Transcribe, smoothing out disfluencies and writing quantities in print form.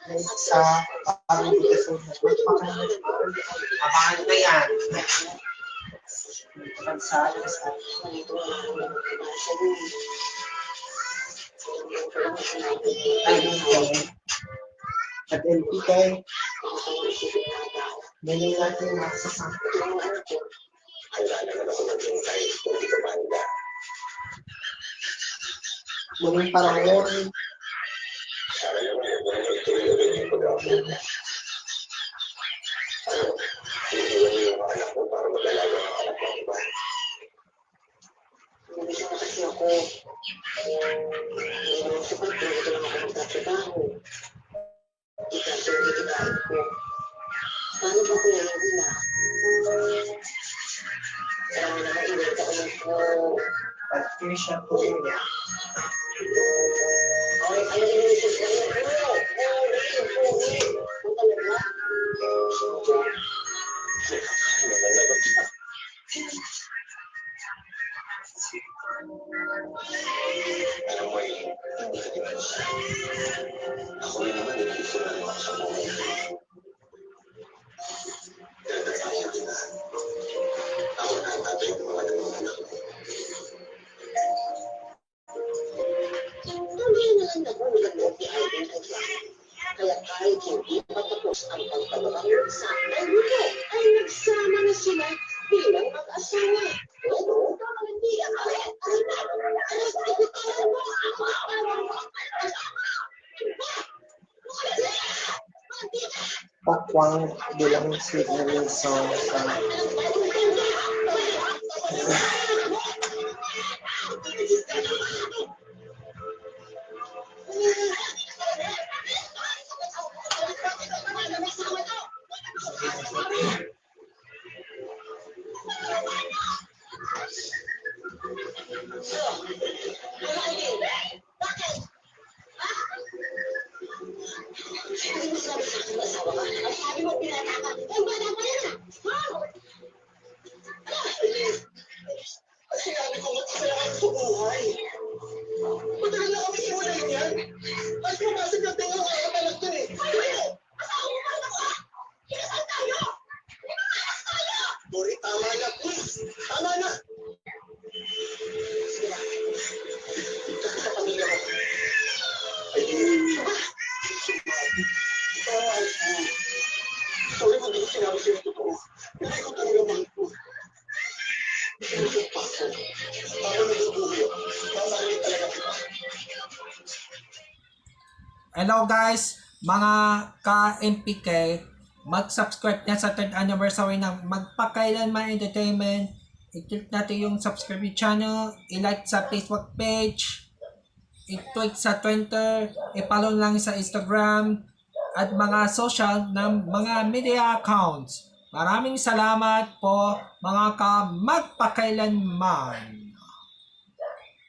may isa, parang episode na magpakailan. Abangan ko yan. Ay, at LPK, ganyan natin yung masasama. Handa naman ako maghintay kung di ka mahanda. Muling parang Sana naman ituloy ulit yung pag-aaral mo. Iiwan niyo yung anak mo para mag-alaga ang anak ng iba. Nabisa na kasi ako. Sapat ko ito lang ako magtatrabaho. Ikasunod kita ko. Paano ba ko yung hula? Parang nakaiwag ako ng ko. Patricia po niya. Ay, ano yung inisip ko yun? Kung talaga? Alam mo, hindi ka din isa. Ako rin naman, nag-iisa na naman sa buhay. Dadasayan din na. Ako na ang tatay ng mga anak mo. Tuloy na lang nahulog mo si Alvin Aguilar. Kaya kahit hindi patapos ang pagtatrabaho sa Enrique, ay nagsama na sila bilang mag-asawa. Pero hindi ang alit. Pakwang bilang signaling song sa Sinabi ko magkakailangan sa buhay. Matagal na kami iwanan yan. At pumasok na tingin ko ang anak ko eh. Ano? Asawa mo na ko! Kinasal tayo! Pinakalas tayo! Dori, tama na, please! Tama na! Sige na. Ito sa pamilya ko. Ay, sorry kung di ko sinabi sa'yo totoo. Hindi ko talaga mahal ko. Hello guys, mga ka-MPK, mag-subscribe na sa 3rd anniversary ng Magpakailanman Entertainment. I-click natin yung subscribe channel, i-like sa Facebook page, i-tweet sa Twitter, i-follow lang sa Instagram, at mga social ng mga media accounts. Maraming salamat po mga ka-magpakailanman.